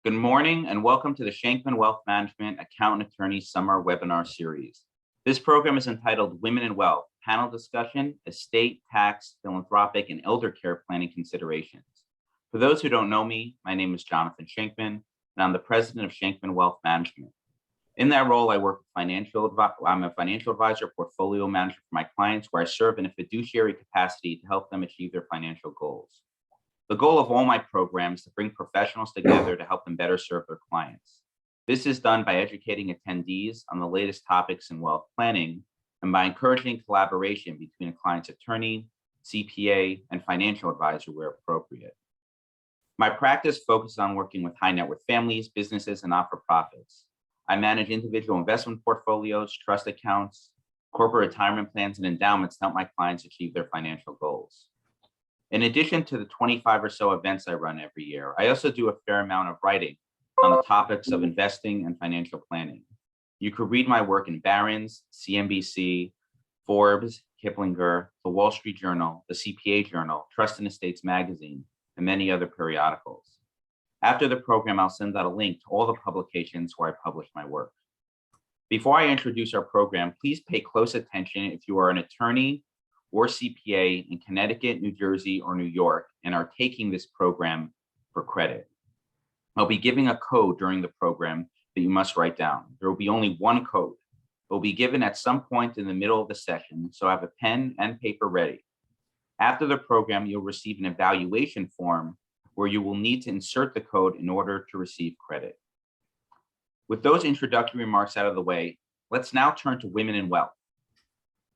Good morning and welcome to the Shenkman Wealth Management Accountant Attorney Summer Webinar Series. This program is entitled Women in Wealth, Panel Discussion, Estate, Tax, Philanthropic, and Elder Care Planning Considerations. For those who don't know me, my name is Jonathan Shenkman, and I'm the president of Shenkman Wealth Management. In that role, I work with I'm a financial advisor, portfolio manager for my clients, where I serve in a fiduciary capacity to help them achieve their financial goals. The goal of all my programs is to bring professionals together to help them better serve their clients. This is done by educating attendees on the latest topics in wealth planning and by encouraging collaboration between a client's attorney, CPA, and financial advisor where appropriate. My practice focuses on working with high net worth families, businesses, and not-for-profits. I manage individual investment portfolios, trust accounts, corporate retirement plans, and endowments to help my clients achieve their financial goals. In addition to the 25 or so events I run every year, I also do a fair amount of writing on the topics of investing and financial planning. You could read my work in Barron's, CNBC, Forbes, Kiplinger, the Wall Street Journal, the CPA Journal, Trust and Estates Magazine, and many other periodicals. After the program, I'll send out a link to all the publications where I publish my work. Before I introduce our program, please pay close attention if you are an attorney or CPA in Connecticut, New Jersey, or New York, and are taking this program for credit. I'll be giving a code during the program that you must write down. There will be only one code. It will be given at some point in the middle of the session, so have a pen and paper ready. After the program, you'll receive an evaluation form where you will need to insert the code in order to receive credit. With those introductory remarks out of the way, let's now turn to women in wealth.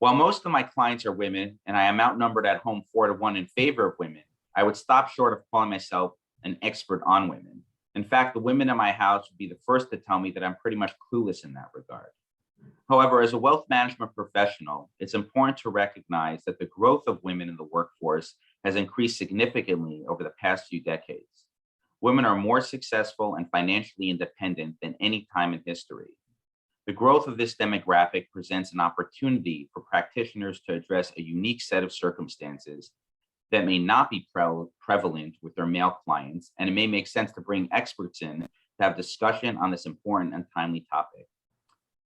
While most of my clients are women, and I am outnumbered at home 4-to-1 in favor of women, I would stop short of calling myself an expert on women. In fact, the women in my house would be the first to tell me that I'm pretty much clueless in that regard. However, as a wealth management professional, it's important to recognize that the growth of women in the workforce has increased significantly over the past few decades. Women are more successful and financially independent than any time in history. The growth of this demographic presents an opportunity for practitioners to address a unique set of circumstances that may not be prevalent with their male clients, and it may make sense to bring experts in to have discussion on this important and timely topic.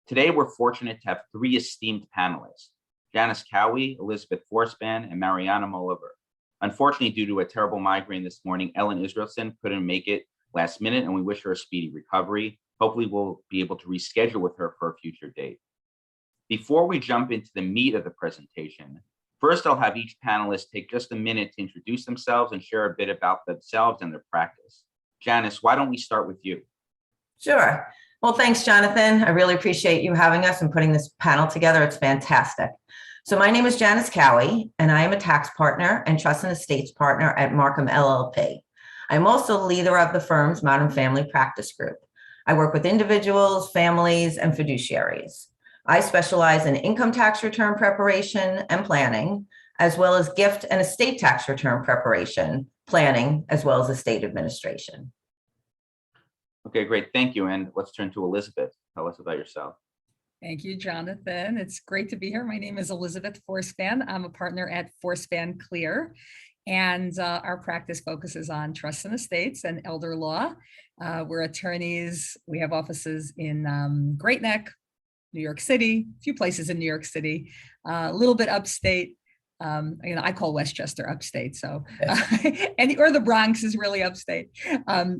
Today, we're fortunate to have three esteemed panelists, Janis Cowhey, Elizabeth Forspan, and Marianna Moliver. Unfortunately, due to a terrible migraine this morning, Ellen Israelson couldn't make it last minute, and we wish her a speedy recovery. Hopefully, we'll be able to reschedule with her for a future date. Before we jump into the meat of the presentation, first I'll have each panelist take just a minute to introduce themselves and share a bit about themselves and their practice. Janis, why don't we start with you? Sure. Well, thanks, Jonathan. I really appreciate you having us and putting this panel together. It's fantastic. So my name is Janis Cowhey, and I am a tax partner and trust and estates partner at Marcum LLP. I'm also the leader of the firm's Modern Family Practice Group. I work with individuals, families, and fiduciaries. I specialize in income tax return preparation and planning, as well as gift and estate tax return preparation, planning, as well as estate administration. Okay, great. Thank you. And let's turn to Elizabeth. Tell us about yourself. Thank you, Jonathan. It's great to be here. My name is Elizabeth Forspan. I'm a partner at Forspan Klear, and our practice focuses on trusts and estates and elder law. We're attorneys. We have offices in Great Neck, New York City, a few places in New York City, a little bit upstate. I call Westchester upstate, so or the Bronx is really upstate.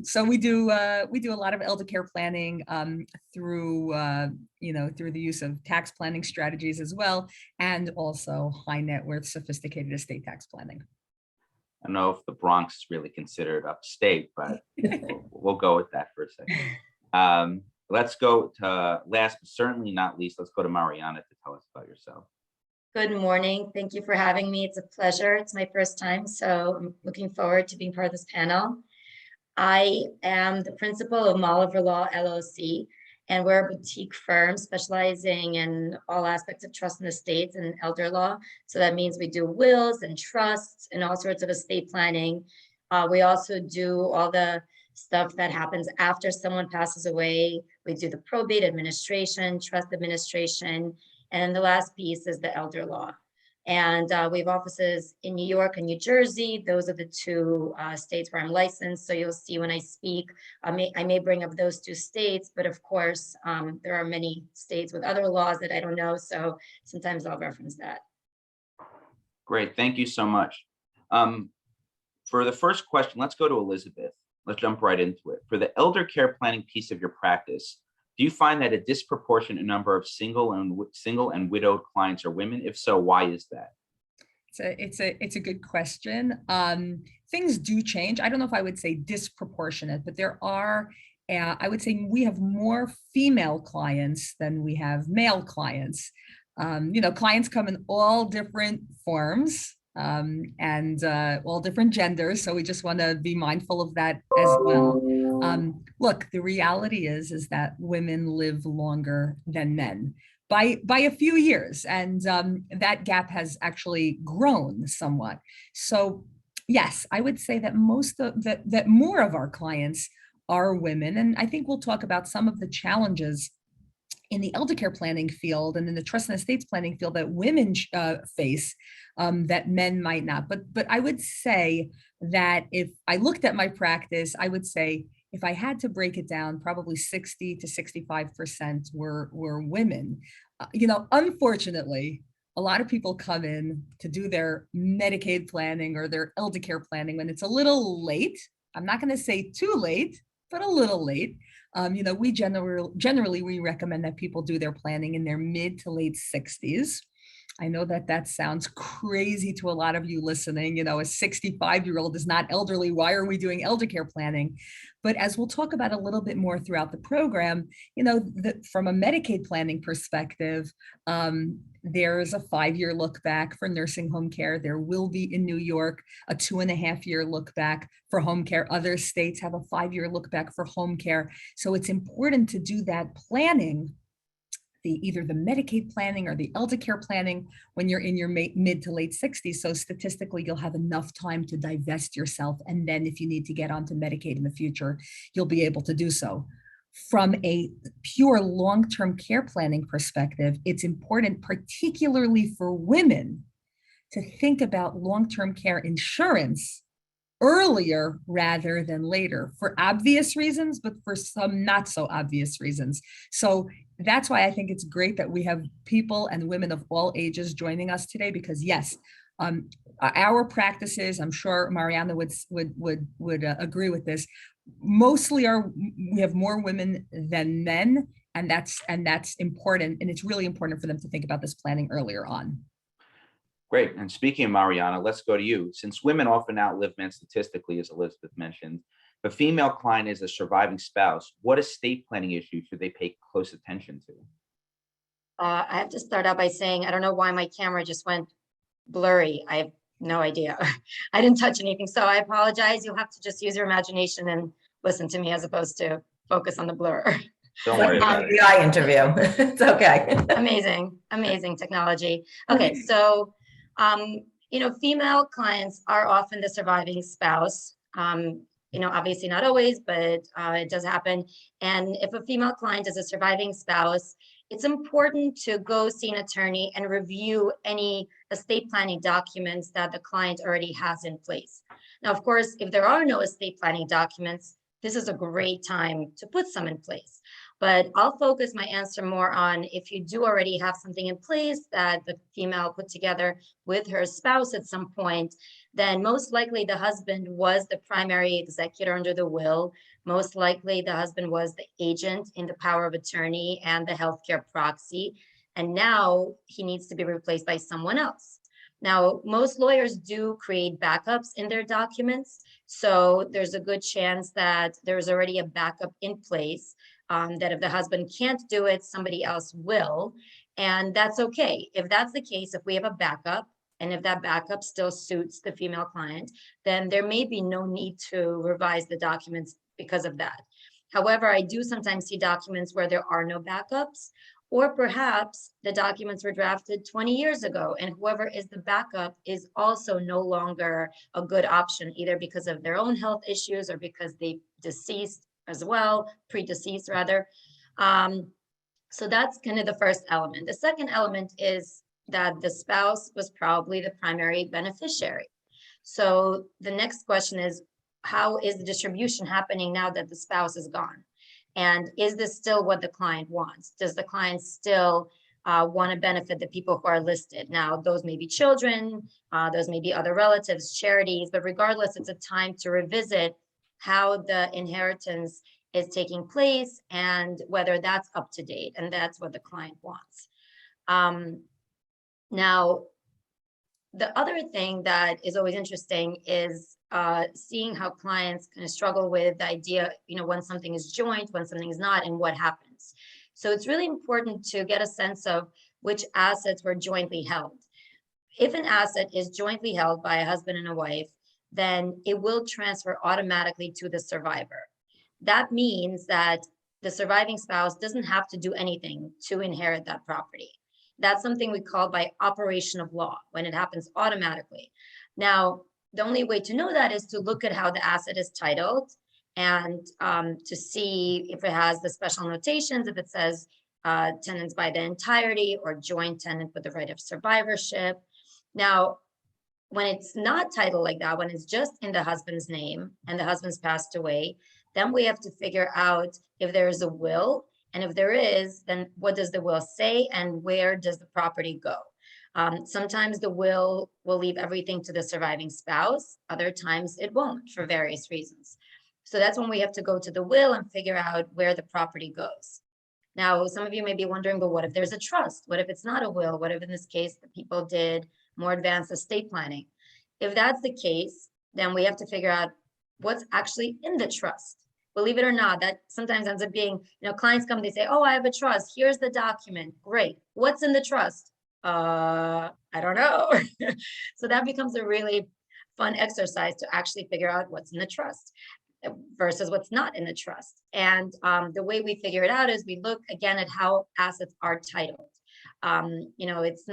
So we do a lot of elder care planning through the use of tax planning strategies as well, and also high net worth sophisticated estate tax planning. I don't know if the Bronx is really considered upstate, but we'll go with that for a second. Let's go to last but certainly not least, let's go to Marianna to tell us about yourself. Good morning. Thank you for having me. It's a pleasure. It's my first time, so I'm looking forward to being part of this panel. I am the principal of Moliver Law, LLC, and we're a boutique firm specializing in all aspects of trust and estates and elder law. So that means we do wills and trusts and all sorts of estate planning. We also do all the stuff that happens after someone passes away. We do the probate administration, trust administration, and the last piece is the elder law. And we have offices in New York and New Jersey. Those are the two states where I'm licensed. So you'll see when I speak, I may bring up those two states, but of course, there are many states with other laws that I don't know. So sometimes I'll reference that. Great, thank you so much. For the first question, let's go to Elizabeth. Let's jump right into it. For the elder care planning piece of your practice, do you find that a disproportionate number of single and widowed clients are women? If so, why is that? It's a good question. Things do change. I don't know if I would say disproportionate, but there are, I would say we have more female clients than we have male clients. Clients come in all different forms and all different genders. So we just want to be mindful of that as well. Look, the reality is that women live longer than men by a few years, and that gap has actually grown somewhat. So yes, I would say that that more of our clients are women, and I think we'll talk about some of the challenges in the elder care planning field and in the trust and estates planning field that women face that men might not. But I would say that if I looked at my practice, I would say if I had to break it down, probably 60 to 65% were women. Unfortunately, a lot of people come in to do their Medicaid planning or their elder care planning when it's a little late. I'm not going to say too late, but a little late. We generally we recommend that people do their planning in their mid to late 60s. I know that sounds crazy to a lot of you listening. A 65-year-old is not elderly. Why are we doing elder care planning? But as we'll talk about a little bit more throughout the program, from a Medicaid planning perspective, there's a 5-year look back for nursing home care. There will be in New York a 2.5-year look back for home care. Other states have a 5-year look back for home care. So it's important to do that planning, either the Medicaid planning or the elder care planning when you're in your mid to late 60s. So statistically, you'll have enough time to divest yourself. And then if you need to get onto Medicaid in the future, you'll be able to do so. From a pure long-term care planning perspective, it's important, particularly for women, to think about long-term care insurance earlier rather than later, for obvious reasons, but for some not so obvious reasons. So that's why I think it's great that we have people and women of all ages joining us today, because yes, our practices, I'm sure Marianna would agree with this, mostly we have more women than men, and that's important, and it's really important for them to think about this planning earlier on. Great. And speaking of Marianna, let's go to you. Since women often outlive men statistically, as Elizabeth mentioned, the female client is a surviving spouse, what estate planning issues should they pay close attention to? I have to start out by saying, I don't know why my camera just went blurry. I have no idea. I didn't touch anything. So I apologize. You'll have to just use your imagination and listen to me as opposed to focus on the blur. Don't worry about it. FBI interview. It's okay. Amazing technology. Okay, so female clients are often the surviving spouse. Obviously not always, but it does happen. And if a female client is a surviving spouse, it's important to go see an attorney and review any estate planning documents that the client already has in place. Now, of course, if there are no estate planning documents, this is a great time to put some in place. But I'll focus my answer more on if you do already have something in place that the female put together with her spouse at some point, then most likely the husband was the primary executor under the will. Most likely the husband was the agent in the power of attorney and the healthcare proxy. And now he needs to be replaced by someone else. Now, most lawyers do create backups in their documents. So there's a good chance that there's already a backup in place, that if the husband can't do it, somebody else will. And that's okay. If that's the case, if we have a backup, and if that backup still suits the female client, then there may be no need to revise the documents because of that. However, I do sometimes see documents where there are no backups, or perhaps the documents were drafted 20 years ago and whoever is the backup is also no longer a good option, either because of their own health issues or because they deceased as well, predeceased rather. So that's kind of the first element. The second element is, that the spouse was probably the primary beneficiary. So the next question is, how is the distribution happening now that the spouse is gone? And is this still what the client wants? Does the client still want to benefit the people who are listed? Now, those may be children, those may be other relatives, charities, but regardless, it's a time to revisit how the inheritance is taking place and whether that's up to date, and that's what the client wants. Now, the other thing that is always interesting is seeing how clients kind of struggle with the idea, when something is joint, when something is not, and what happens. So it's really important to get a sense of which assets were jointly held. If an asset is jointly held by a husband and a wife, then it will transfer automatically to the survivor. That means that the surviving spouse doesn't have to do anything to inherit that property. That's something we call by operation of law, when it happens automatically. Now, the only way to know that is to look at how the asset is titled and to see if it has the special notations, if it says tenants by the entirety or joint tenant with the right of survivorship. Now, when it's not titled like that, when it's just in the husband's name and the husband's passed away, then we have to figure out if there is a will. And if there is, then what does the will say and where does the property go? Sometimes the will leave everything to the surviving spouse. Other times it won't for various reasons. So that's when we have to go to the will and figure out where the property goes. Now, some of you may be wondering, but what if there's a trust? What if it's not a will? What if in this case, the people did more advanced estate planning? If that's the case, then we have to figure out what's actually in the trust. Believe it or not, that sometimes ends up being, clients come, they say, oh, I have a trust. Here's the document. Great. What's in the trust? I don't know. So that becomes a really fun exercise to actually figure out what's in the trust versus what's not in the trust. And the way we figure it out is we look again at how assets are titled. It's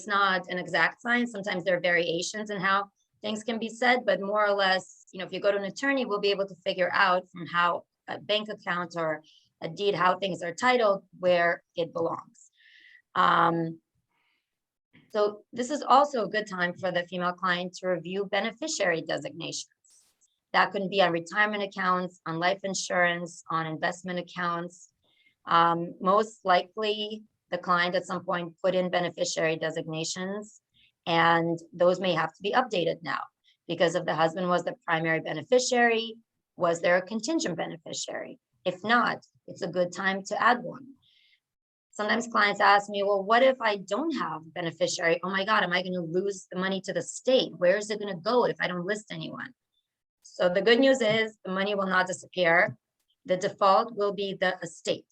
not an exact science. Sometimes there are variations in how things can be said, but more or less, if you go to an attorney, we'll be able to figure out from how a bank account or a deed, how things are titled, where it belongs. So this is also a good time for the female client to review beneficiary designations. That could be on retirement accounts, on life insurance, on investment accounts. Most likely, the client at some point put in beneficiary designations, and those may have to be updated now because if the husband was the primary beneficiary, was there a contingent beneficiary? If not, it's a good time to add one. Sometimes clients ask me, well, what if I don't have a beneficiary? Oh my God, am I going to lose the money to the state? Where is it going to go if I don't list anyone? So the good news is the money will not disappear. The default will be the estate.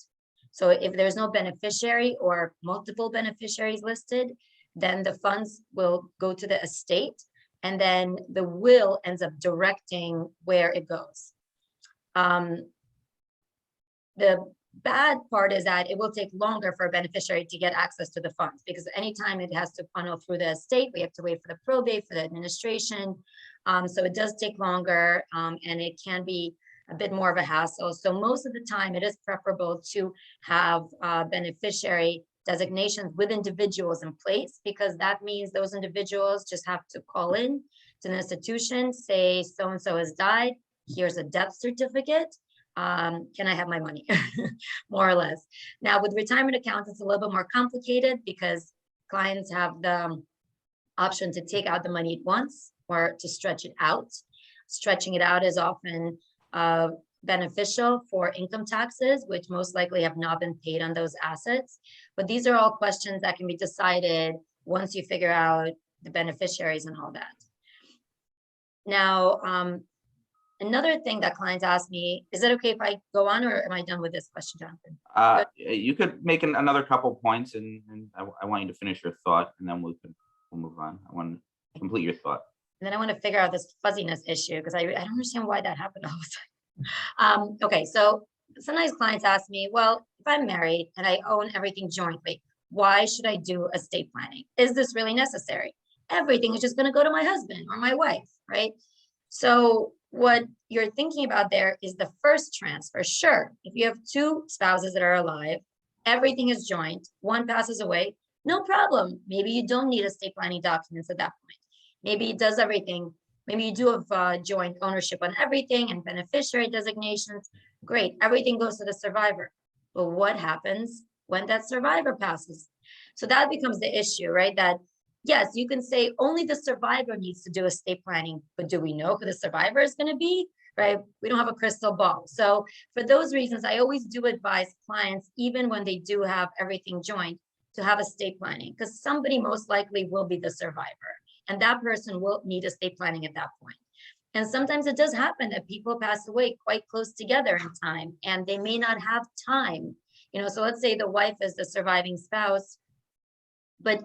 So if there's no beneficiary or multiple beneficiaries listed, then the funds will go to the estate, and then the will ends up directing where it goes. The bad part is that it will take longer for a beneficiary to get access to the funds, because anytime it has to funnel through the estate, we have to wait for the probate, for the administration. So it does take longer, and it can be a bit more of a hassle. So most of the time it is preferable to have beneficiary designations with individuals in place, because that means those individuals just have to call in to an institution, say, so-and-so has died, here's a death certificate. Can I have my money? More or less. Now with retirement accounts, it's a little bit more complicated because clients have the option to take out the money at once or to stretch it out. Stretching it out is often beneficial for income taxes, which most likely have not been paid on those assets. But these are all questions that can be decided once you figure out the beneficiaries and all that. Now, another thing that clients ask me, is it okay if I go on, or am I done with this question, Jonathan? You could make another couple points, and I want you to finish your thought, and then we'll move on. I want to complete your thought. And then I want to figure out this fuzziness issue, because I don't understand why that happened all the time. Okay, so sometimes clients ask me, well, if I'm married and I own everything jointly, why should I do estate planning? Is this really necessary? Everything is just going to go to my husband or my wife, right? So what you're thinking about there is the first transfer. Sure, if you have two spouses that are alive, everything is joint, one passes away, no problem. Maybe you don't need estate planning documents at that point. Maybe it does everything. Maybe you do have joint ownership on everything and beneficiary designations. Great, everything goes to the survivor. But what happens when that survivor passes? So that becomes the issue, right? That yes, you can say only the survivor needs to do estate planning, but do we know who the survivor is going to be? Right? We don't have a crystal ball. So for those reasons, I always do advise clients, even when they do have everything joint, to have estate planning, because somebody most likely will be the survivor, and that person will need estate planning at that point. And sometimes it does happen that people pass away quite close together in time, and they may not have time. So let's say the wife is the surviving spouse, but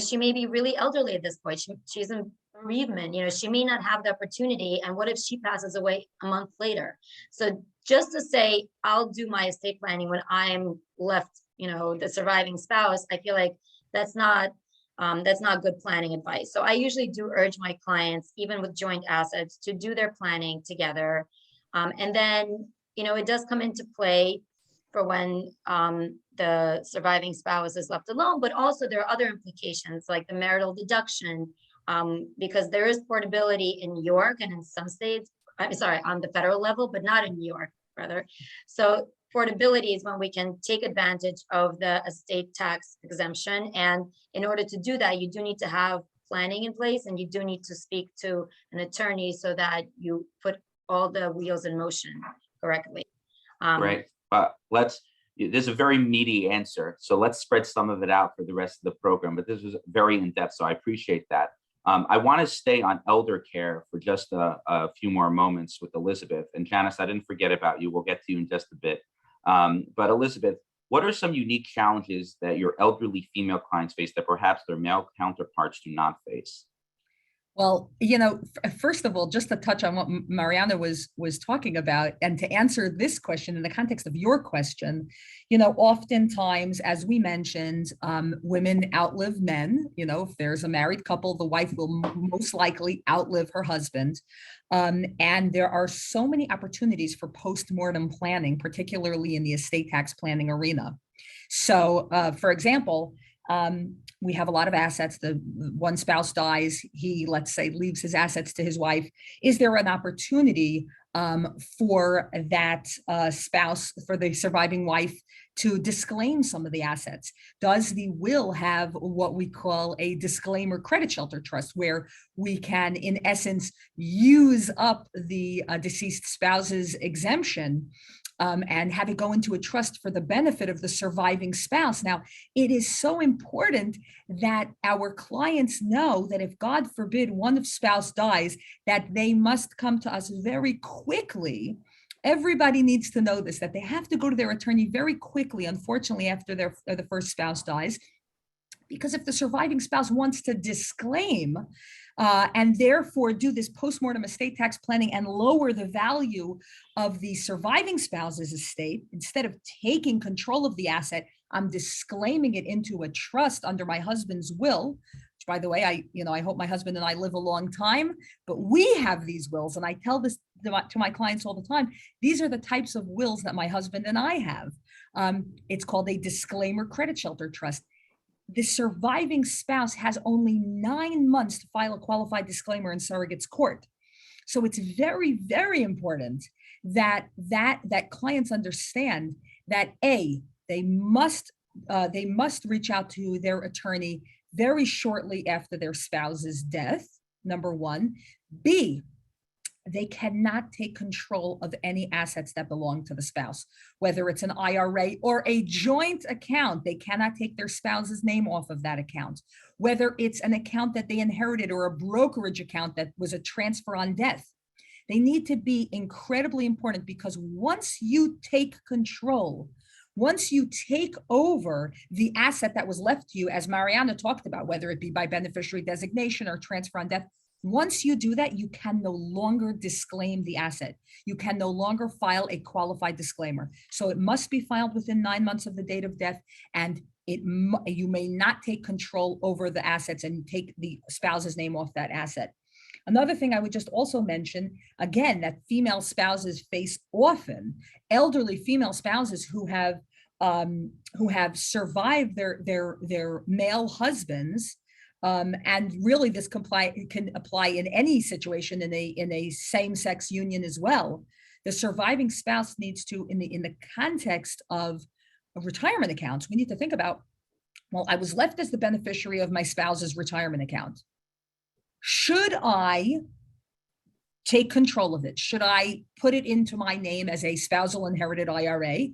she may be really elderly at this point. She's in bereavement. She may not have the opportunity. And what if she passes away a month later? So just to say, I'll do my estate planning when I'm left, the surviving spouse, I feel like that's not good planning advice. So I usually do urge my clients, even with joint assets, to do their planning together. And then, it does come into play for when the surviving spouse is left alone, but also there are other implications like the marital deduction, because there is portability in New York and in some states, I'm sorry, on the federal level, but not in New York, rather. So portability is when we can take advantage of the estate tax exemption. And in order to do that, you do need to have planning in place, and you do need to speak to an attorney so that you put all the wheels in motion correctly. Right. This is a very meaty answer. So let's spread some of it out for the rest of the program, but this was very in-depth, so I appreciate that. I want to stay on elder care for just a few more moments with Elizabeth. And Janis, I didn't forget about you. We'll get to you in just a bit. But Elizabeth, what are some unique challenges that your elderly female clients face that perhaps their male counterparts do not face? Well, first of all, just to touch on what Marianna was talking about, and to answer this question in the context of your question, oftentimes, as we mentioned, women outlive men. If there's a married couple, the wife will most likely outlive her husband. And there are so many opportunities for post-mortem planning, particularly in the estate tax planning arena. So, for example, we have a lot of assets. The one spouse dies, he, let's say, leaves his assets to his wife. Is there an opportunity for that spouse, for the surviving wife, to disclaim some of the assets? Does the will have what we call a disclaimer credit shelter trust, where we can, in essence, use up the deceased spouse's exemption and have it go into a trust for the benefit of the surviving spouse? Now, it is so important that our clients know that if, God forbid, one spouse dies, that they must come to us very quickly. Everybody needs to know this, that they have to go to their attorney very quickly, unfortunately, after the first spouse dies. Because if the surviving spouse wants to disclaim and therefore do this postmortem estate tax planning and lower the value of the surviving spouse's estate, instead of taking control of the asset, I'm disclaiming it into a trust under my husband's will, which, by the way, I hope my husband and I live a long time, but we have these wills. And I tell this to my clients all the time. These are the types of wills that my husband and I have. It's called a disclaimer credit shelter trust. The surviving spouse has only 9 months to file a qualified disclaimer in surrogate's court. So it's very, very important that clients understand that they must reach out to their attorney very shortly after their spouse's death, number one. B, they cannot take control of any assets that belong to the spouse, whether it's an IRA or a joint account. They cannot take their spouse's name off of that account, whether it's an account that they inherited or a brokerage account that was a transfer on death. They need to be incredibly important, because once you take control, once you take over the asset that was left to you, as Marianna talked about, whether it be by beneficiary designation or transfer on death, once you do that, you can no longer disclaim the asset. You can no longer file a qualified disclaimer. So it must be filed within 9 months of the date of death, and you may not take control over the assets and take the spouse's name off that asset. Another thing I would just also mention, again, that female spouses face often, elderly female spouses who have who have survived their male husbands. And really this can apply in any situation in a same-sex union as well. The surviving spouse needs to, in the context of retirement accounts, we need to think about, well, I was left as the beneficiary of my spouse's retirement account. Should I take control of it? Should I put it into my name as a spousal inherited IRA?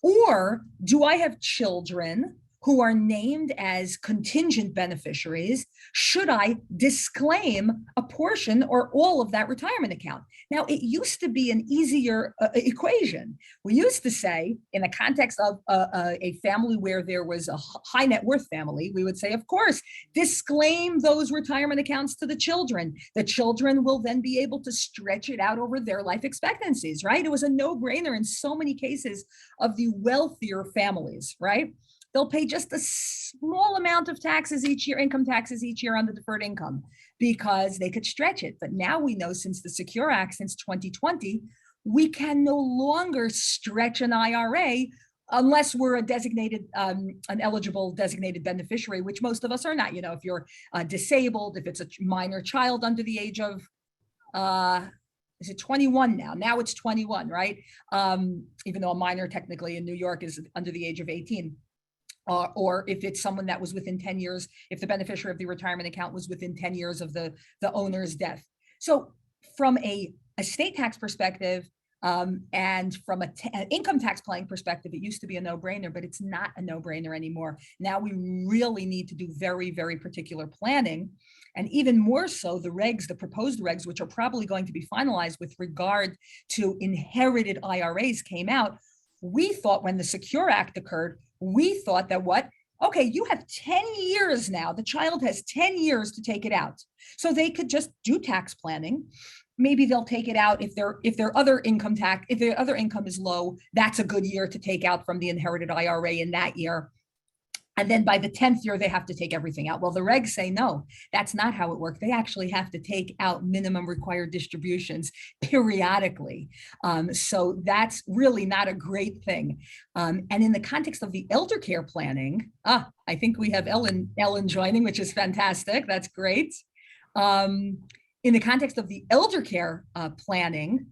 Or do I have children who are named as contingent beneficiaries? Should I disclaim a portion or all of that retirement account? Now, it used to be an easier equation. We used to say, in the context of a family where there was a high net worth family, we would say, of course, disclaim those retirement accounts to the children. The children will then be able to stretch it out over their life expectancies, right? It was a no-brainer in so many cases of the wealthier families, right? They'll pay just a small amount of taxes each year, income taxes each year on the deferred income, because they could stretch it. But now we know, since the Secure Act, since 2020, we can no longer stretch an IRA unless we're a designated, an eligible designated beneficiary, which most of us are not. You know, if you're disabled, if it's a minor child under the age of, is it 21 now? Now it's 21, right? Even though a minor technically in New York is under the age of 18. Or if it's someone that was within 10 years, if the beneficiary of the retirement account was within 10 years of the owner's death. So from a estate tax perspective, and from an income tax planning perspective, it used to be a no-brainer, but it's not a no-brainer anymore. Now we really need to do very, very particular planning. And even more so, the regs, the proposed regs, which are probably going to be finalized with regard to inherited IRAs, came out. We thought when the Secure Act occurred, we thought that okay, you have 10 years now. The child has 10 years to take it out. So they could just do tax planning. Maybe they'll take it out if their other income is low. That's a good year to take out from the inherited IRA in that year. And then by the 10th year, they have to take everything out. Well, the regs say, no, that's not how it works. They actually have to take out minimum required distributions periodically. So that's really not a great thing. And in the context of the elder care planning, I think we have Ellen joining, which is fantastic. That's great. In the context of the elder care planning,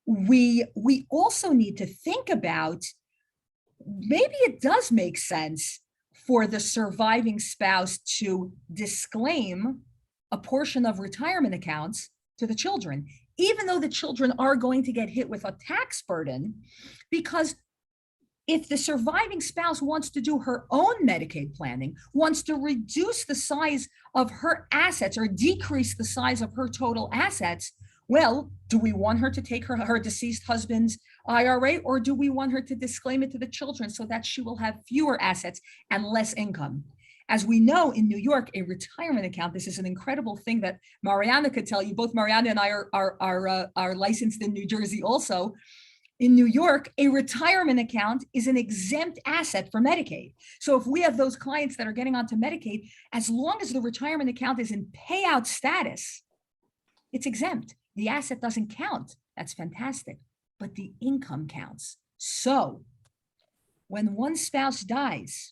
we also need to think about, maybe it does make sense for the surviving spouse to disclaim a portion of retirement accounts to the children, even though the children are going to get hit with a tax burden. Because if the surviving spouse wants to do her own Medicaid planning, wants to reduce the size of her assets or decrease the size of her total assets, well, do we want her to take her deceased husband's IRA, or do we want her to disclaim it to the children so that she will have fewer assets and less income? As we know, in New York, a retirement account, this is an incredible thing that Marianna could tell you. Both Marianna and I are licensed in New Jersey also. In New York, a retirement account is an exempt asset for Medicaid. So if we have those clients that are getting onto Medicaid, as long as the retirement account is in payout status, it's exempt. The asset doesn't count. That's fantastic. But the income counts. So when one spouse dies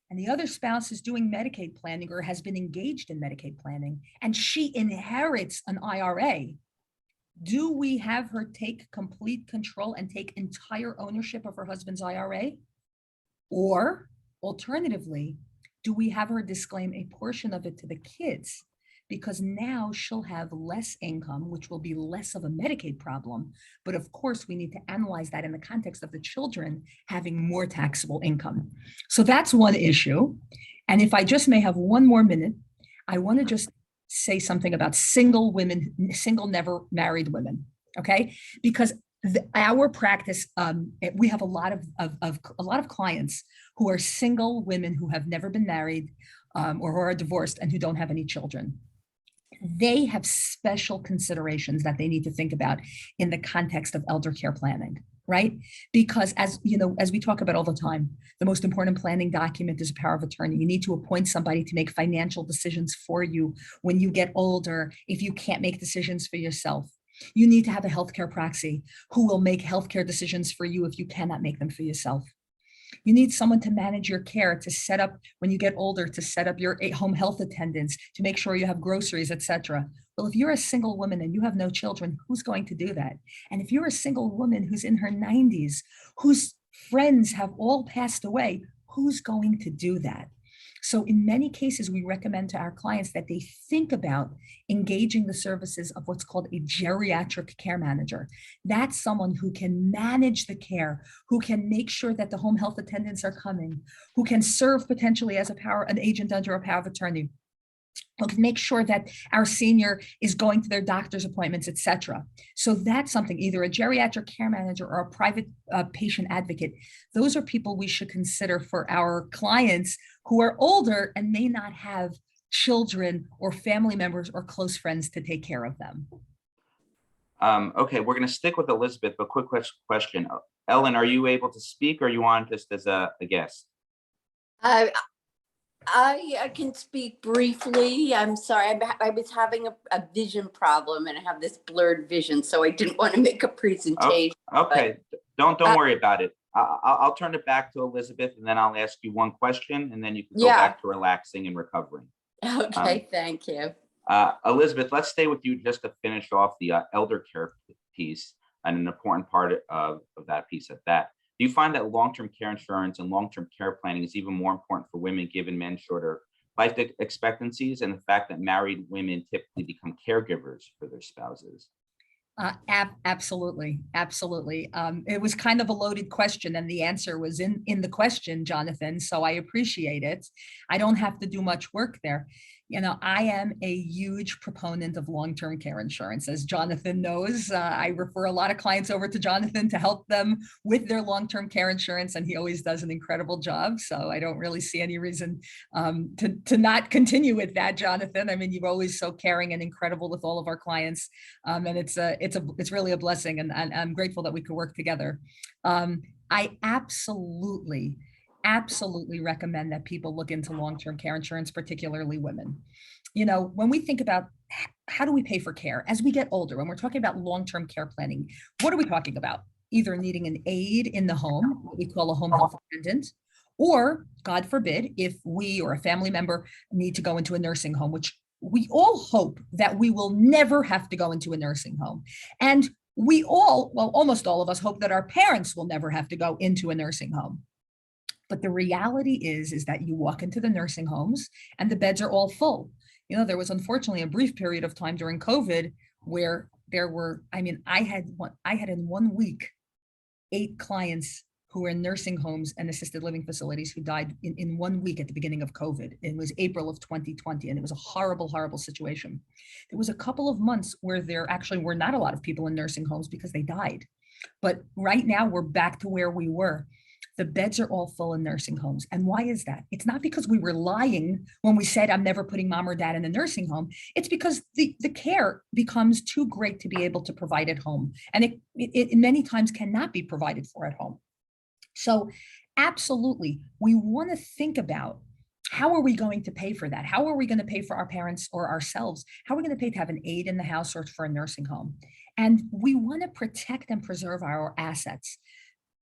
and the other spouse is doing Medicaid planning or has been engaged in Medicaid planning, and she inherits an IRA, do we have her take complete control and take entire ownership of her husband's IRA? Or alternatively, do we have her disclaim a portion of it to the kids? Because now she'll have less income, which will be less of a Medicaid problem. But of course, we need to analyze that in the context of the children having more taxable income. So that's one issue. And if I just may have one more minute, I want to just say something about single women, single never married women, okay? Because our practice, we have a lot of clients who are single women who have never been married or who are divorced and who don't have any children. They have special considerations that they need to think about in the context of elder care planning, right? Because as you know, as we talk about all the time, the most important planning document is a power of attorney. You need to appoint somebody to make financial decisions for you when you get older, if you can't make decisions for yourself. You need to have a healthcare proxy who will make healthcare decisions for you if you cannot make them for yourself. You need someone to manage your care, to set up, when you get older, to set up your home health attendants, to make sure you have groceries, etc. Well, if you're a single woman and you have no children, who's going to do that? And if you're a single woman who's in her 90s, whose friends have all passed away, who's going to do that? So in many cases, we recommend to our clients that they think about engaging the services of what's called a geriatric care manager. That's someone who can manage the care, who can make sure that the home health attendants are coming, who can serve potentially as an agent under a power of attorney, who can make sure that our senior is going to their doctor's appointments, etc. So that's something, either a geriatric care manager or a private patient advocate. Those are people we should consider for our clients who are older and may not have children or family members or close friends to take care of them. Okay, we're going to stick with Elizabeth, but quick question. Ellen, are you able to speak, or you on just as a guest? I can speak briefly. I'm sorry. I was having a vision problem and I have this blurred vision, so I didn't want to make a presentation. Okay, don't worry about it. I'll turn it back to Elizabeth, and then I'll ask you one question, and then you can go back to relaxing and recovering. Okay, thank you. Elizabeth, let's stay with you just to finish off the elder care piece, and an important part of that piece at that. Do you find that long-term care insurance and long-term care planning is even more important for women given men's shorter life expectancies and the fact that married women typically become caregivers for their spouses? Absolutely. It was kind of a loaded question, and the answer was in the question, Jonathan. So I appreciate it. I don't have to do much work there. You know, I am a huge proponent of long-term care insurance. As Jonathan knows, I refer a lot of clients over to Jonathan to help them with their long-term care insurance, and he always does an incredible job. So I don't really see any reason to not continue with that, Jonathan. I mean, you're always so caring and incredible with all of our clients, and it's really a blessing, and I'm grateful that we could work together. I absolutely recommend that people look into long-term care insurance, particularly women. You know, when we think about how do we pay for care as we get older, when we're talking about long-term care planning, what are we talking about? Either needing an aide in the home, what we call a home health attendant, or God forbid, if we or a family member need to go into a nursing home, which we all hope that we will never have to go into a nursing home. And we all, well, almost all of us hope that our parents will never have to go into a nursing home. But the reality is that you walk into the nursing homes and the beds are all full. You know, there was unfortunately a brief period of time during COVID where there were, I mean, I had in 1 week 8 clients who were in nursing homes and assisted living facilities who died in 1 week at the beginning of COVID. It was April of 2020, and it was a horrible, horrible situation. There was a couple of months where there actually were not a lot of people in nursing homes because they died. But right now we're back to where we were. The beds are all full in nursing homes. And why is that? It's not because we were lying when we said, I'm never putting mom or dad in a nursing home. It's because the care becomes too great to be able to provide at home. And it many times cannot be provided for at home. So absolutely, we want to think about, how are we going to pay for that? How are we going to pay for our parents or ourselves? How are we going to pay to have an aide in the house or for a nursing home? And we want to protect and preserve our assets.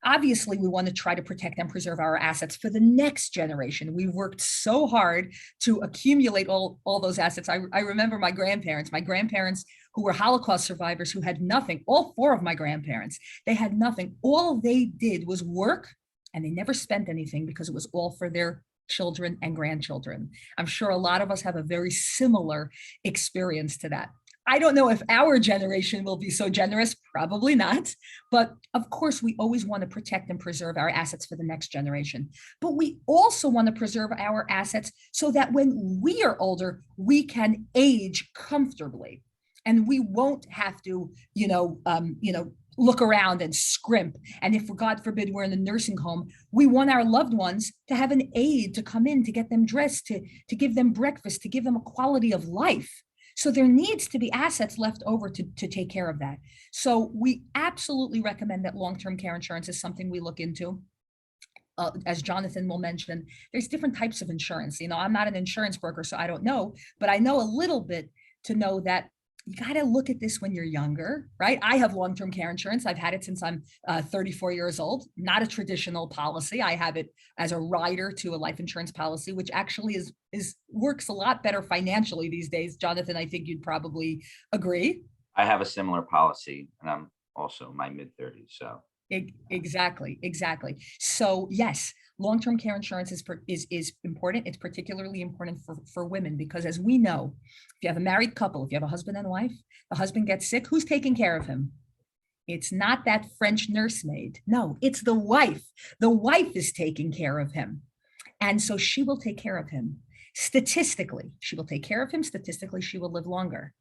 Obviously, we want to try to protect and preserve our assets for the next generation. We've worked so hard to accumulate all those assets. I remember my grandparents who were Holocaust survivors who had nothing. All 4 of my grandparents, they had nothing. All they did was work, and they never spent anything because it was all for their children and grandchildren. I'm sure a lot of us have a very similar experience to that. I don't know if our generation will be so generous, probably not. But of course, we always want to protect and preserve our assets for the next generation. But we also want to preserve our assets so that when we are older, we can age comfortably. And we won't have to, look around and scrimp. And if, God forbid, we're in a nursing home, we want our loved ones to have an aide to come in, to get them dressed, to give them breakfast, to give them a quality of life. So there needs to be assets left over to take care of that. So we absolutely recommend that long-term care insurance is something we look into. As Jonathan will mention, there's different types of insurance. You know, I'm not an insurance broker, so I don't know, but I know a little bit to know that you got to look at this when you're younger, right? I have long-term care insurance. I've had it since I'm 34 years old, not a traditional policy. I have it as a rider to a life insurance policy, which actually works a lot better financially these days. Jonathan, I think you'd probably agree. I have a similar policy, and I'm also in my mid-30s, so. Exactly. So yes, long-term care insurance is important. It's particularly important for women because, as we know, if you have a married couple, if you have a husband and wife, the husband gets sick, who's taking care of him? It's not that French nursemaid. No, it's the wife. The wife is taking care of him. And so she will take care of him. Statistically, she will take care of him. Statistically, she will live longer.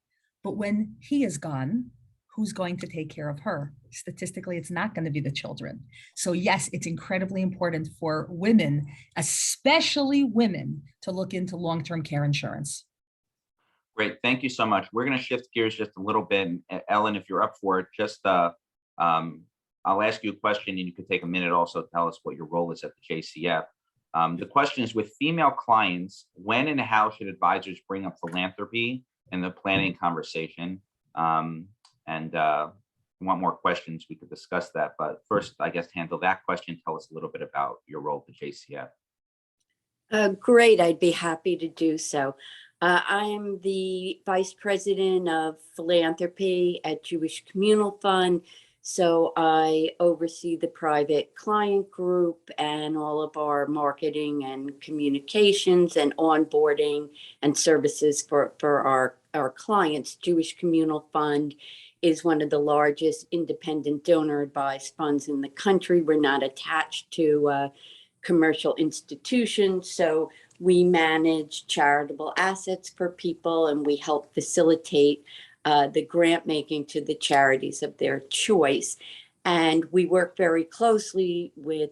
But when he is gone, who's going to take care of her? Statistically, it's not going to be the children. So yes, it's incredibly important for women, especially women, to look into long-term care insurance. Great, thank you so much. We're going to shift gears just a little bit. Ellen, if you're up for it, just I'll ask you a question and you could take a minute also to tell us what your role is at the JCF. The question is, with female clients, when and how should advisors bring up philanthropy in the planning conversation? And want more questions, we could discuss that. But first, I guess, handle that question. Tell us a little bit about your role at the JCF. Great, I'd be happy to do so. I'm the Vice President of Philanthropy at Jewish Communal Fund. So I oversee the private client group and all of our marketing and communications and onboarding and services for our clients. Jewish Communal Fund is one of the largest independent donor advised funds in the country. We're not attached to commercial institutions. So we manage charitable assets for people and we help facilitate the grant making to the charities of their choice. And we work very closely with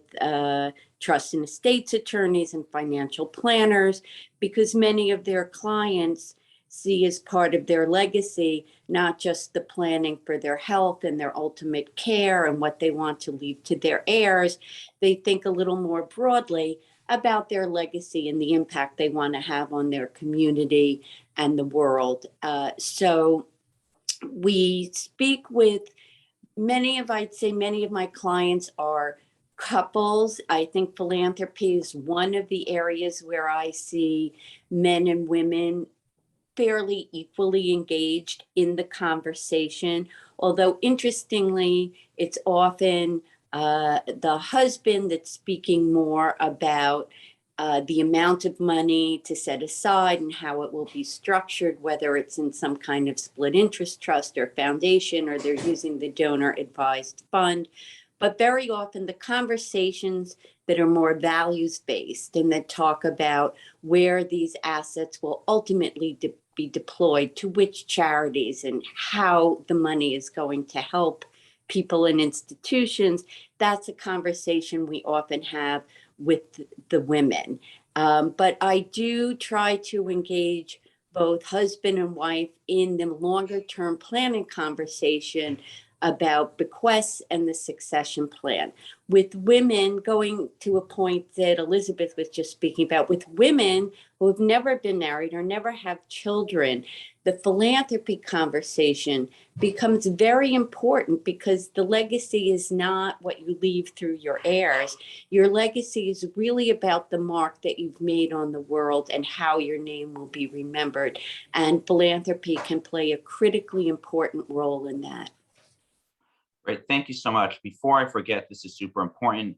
trust and estates attorneys and financial planners because many of their clients see as part of their legacy, not just the planning for their health and their ultimate care and what they want to leave to their heirs. They think a little more broadly about their legacy and the impact they want to have on their community and the world. So we speak with I'd say many of my clients are couples. I think philanthropy is one of the areas where I see men and women fairly equally engaged in the conversation. Although interestingly, it's often the husband that's speaking more about the amount of money to set aside and how it will be structured, whether it's in some kind of split interest trust or foundation, or they're using the donor advised fund. But very often the conversations that are more values-based and that talk about where these assets will ultimately be deployed, to which charities, and how the money is going to help people and institutions, that's a conversation we often have with the women. But I do try to engage both husband and wife in the longer term planning conversation about bequests and the succession plan. With women, going to a point that Elizabeth was just speaking about, with women who have never been married or never have children, the philanthropy conversation becomes very important because the legacy is not what you leave through your heirs. Your legacy is really about the mark that you've made on the world and how your name will be remembered. And philanthropy can play a critically important role in that. Great, thank you so much. Before I forget, this is super important.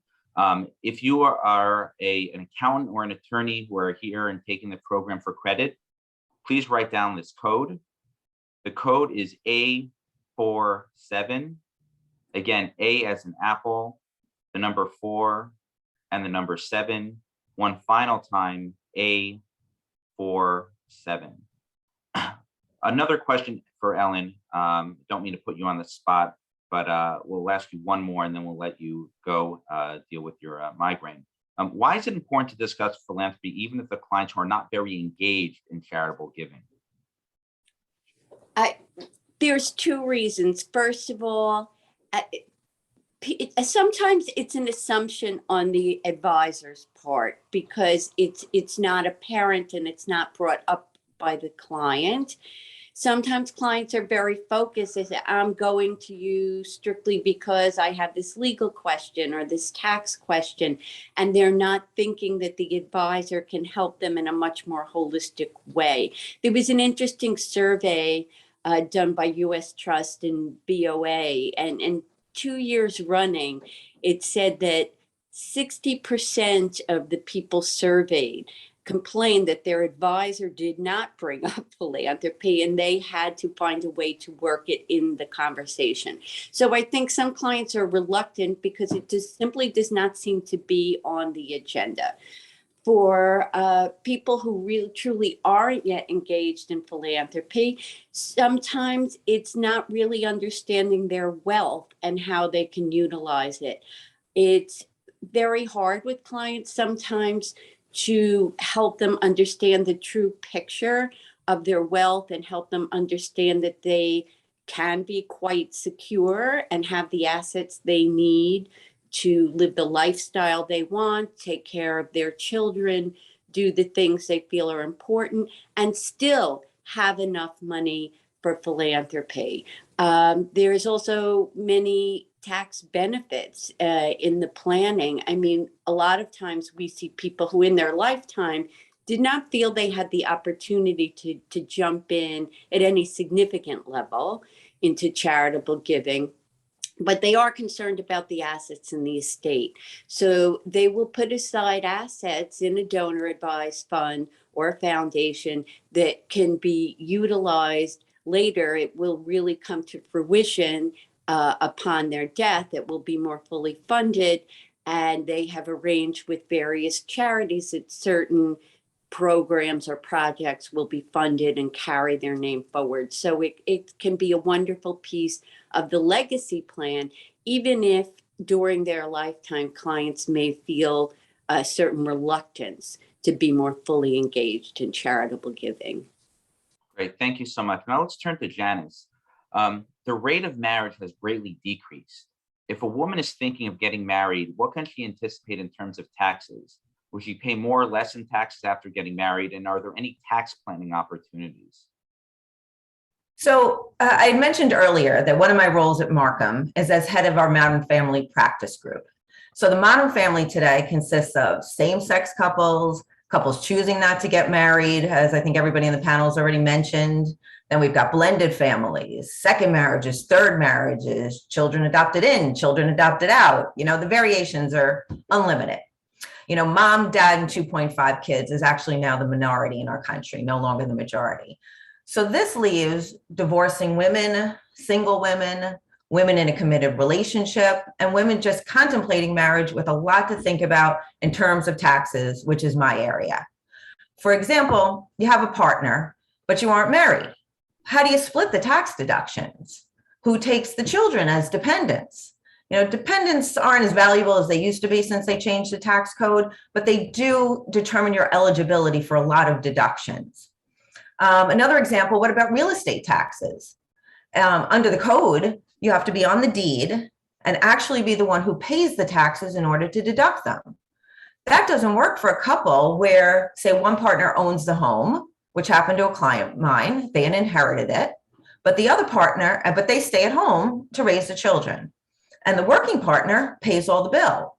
If you are an accountant or an attorney who are here and taking the program for credit, please write down this code. The code is A47. Again, A as in apple, the number 4, and the number 7. One final time, A47. Another question for Ellen. Don't mean to put you on the spot, but we'll ask you one more and then we'll let you go deal with your migraine. Why is it important to discuss philanthropy, even if the clients are not very engaged in charitable giving? There's 2 reasons. First of all, sometimes it's an assumption on the advisor's part because it's not apparent and it's not brought up by the client. Sometimes clients are very focused. They say, I'm going to you strictly because I have this legal question or this tax question, and they're not thinking that the advisor can help them in a much more holistic way. There was an interesting survey done by U.S. Trust and BOA, and 2 years running, it said that 60% of the people surveyed complained that their advisor did not bring up philanthropy, and they had to find a way to work it in the conversation. So I think some clients are reluctant because it just simply does not seem to be on the agenda. For people who really truly aren't yet engaged in philanthropy, sometimes it's not really understanding their wealth and how they can utilize it. It's very hard with clients sometimes to help them understand the true picture of their wealth and help them understand that they can be quite secure and have the assets they need to live the lifestyle they want, take care of their children, do the things they feel are important, and still have enough money for philanthropy. There's also many tax benefits in the planning. I mean, a lot of times we see people who in their lifetime did not feel they had the opportunity to jump in at any significant level into charitable giving, but they are concerned about the assets in the estate. So they will put aside assets in a donor advised fund or a foundation that can be utilized later. It will really come to fruition upon their death. It will be more fully funded, and they have arranged with various charities that certain programs or projects will be funded and carry their name forward. So it can be a wonderful piece of the legacy plan, even if during their lifetime clients may feel a certain reluctance to be more fully engaged in charitable giving. Great, thank you so much. Now let's turn to Janis. The rate of marriage has greatly decreased. If a woman is thinking of getting married, what can she anticipate in terms of taxes? Will she pay more or less in taxes after getting married? And are there any tax planning opportunities? So I mentioned earlier that one of my roles at Marcum is as head of our Modern Family Practice Group. So the Modern Family today consists of same-sex couples, couples choosing not to get married, as I think everybody in the panel has already mentioned. Then we've got blended families, second marriages, third marriages, children adopted in, children adopted out. You know, the variations are unlimited. You know, mom, dad, and 2.5 kids is actually now the minority in our country, no longer the majority. So this leaves divorcing women, single women, women in a committed relationship, and women just contemplating marriage with a lot to think about in terms of taxes, which is my area. For example, you have a partner, but you aren't married. How do you split the tax deductions? Who takes the children as dependents? You know, dependents aren't as valuable as they used to be since they changed the tax code, but they do determine your eligibility for a lot of deductions. Another example, what about real estate taxes? Under the code, you have to be on the deed and actually be the one who pays the taxes in order to deduct them. That doesn't work for a couple where, say, one partner owns the home, which happened to a client of mine, they had inherited it, but the other partner, but they stay at home to raise the children. And the working partner pays all the bills.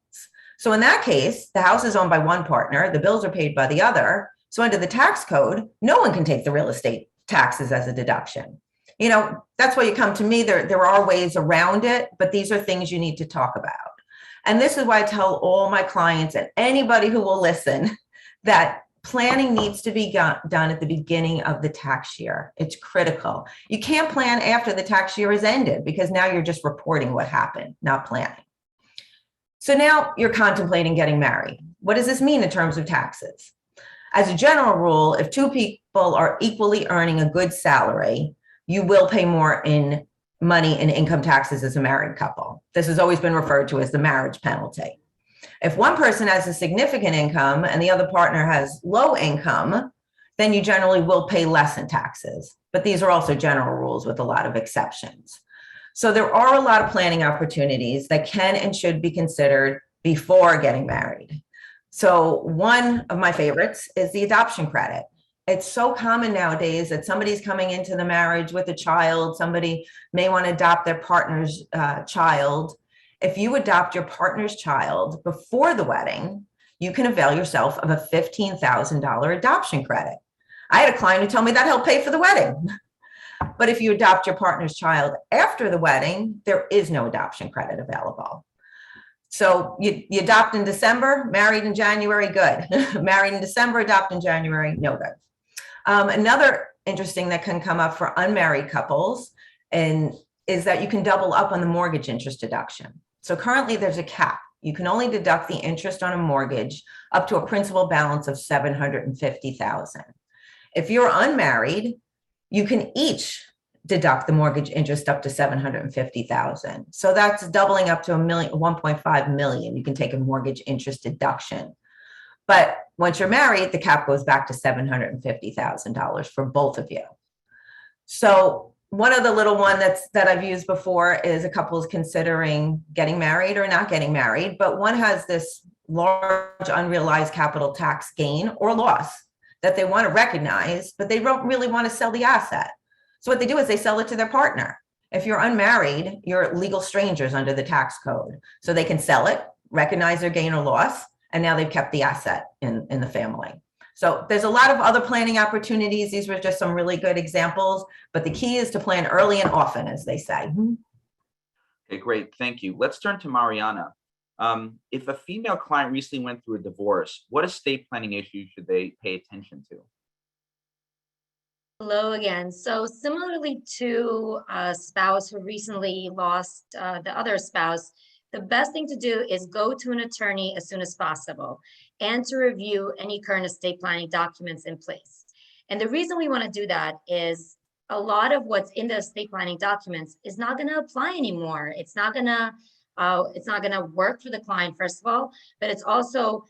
So in that case, the house is owned by one partner, the bills are paid by the other. So under the tax code, no one can take the real estate taxes as a deduction. You know, that's why you come to me. There are ways around it, but these are things you need to talk about. And this is why I tell all my clients and anybody who will listen that planning needs to be done at the beginning of the tax year. It's critical. You can't plan after the tax year is ended because now you're just reporting what happened, not planning. So now you're contemplating getting married. What does this mean in terms of taxes? As a general rule, if two people are equally earning a good salary, you will pay more in money in income taxes as a married couple. This has always been referred to as the marriage penalty. If one person has a significant income and the other partner has low income, then you generally will pay less in taxes. But these are also general rules with a lot of exceptions. So there are a lot of planning opportunities that can and should be considered before getting married. So one of my favorites is the adoption credit. it's so common nowadays that somebody's coming into the marriage with a child. Somebody may want to adopt their partner's child. If you adopt your partner's child before the wedding, you can avail yourself of a $15,000 adoption credit. I had a client who told me that helped pay for the wedding. But if you adopt your partner's child after the wedding, there is no adoption credit available. So you adopt in December, married in January, good. Married in December, adopt in January, no good. Another interesting that can come up for unmarried couples is that you can double up on the mortgage interest deduction. So currently there's a cap. You can only deduct the interest on a mortgage up to a principal balance of $750,000. If you're unmarried, you can each deduct the mortgage interest up to $750,000. So that's doubling up to $1.5 million. You can take a mortgage interest deduction. But once you're married, the cap goes back to $750,000 for both of you. So one of the little one that I've used before is a couple is considering getting married or not getting married, but one has this large unrealized capital tax gain or loss that they want to recognize, but they don't really want to sell the asset. So what they do is they sell it to their partner. If you're unmarried, you're legal strangers under the tax code. So they can sell it, recognize their gain or loss, and now they've kept the asset in the family. So there's a lot of other planning opportunities. These were just some really good examples, but the key is to plan early and often, as they say. Okay, great. Thank you. Let's turn to Marianna. If a female client recently went through a divorce, what estate planning issues should they pay attention to? Hello again. So similarly to a spouse who recently lost the other spouse, the best thing to do is go to an attorney as soon as possible and to review any current estate planning documents in place. And the reason we want to do that is a lot of what's in the estate planning documents is not going to apply anymore. It's not going to work for the client, first of all, but it's also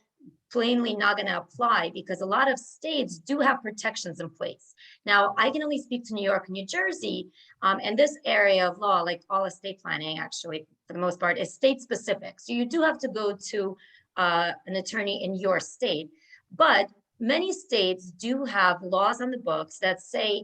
plainly not going to apply because a lot of states do have protections in place. Now, I can only speak to New York and New Jersey, and this area of law, like all estate planning, actually, for the most part, is state specific. So you do have to go to an attorney in your state, but many states do have laws on the books that say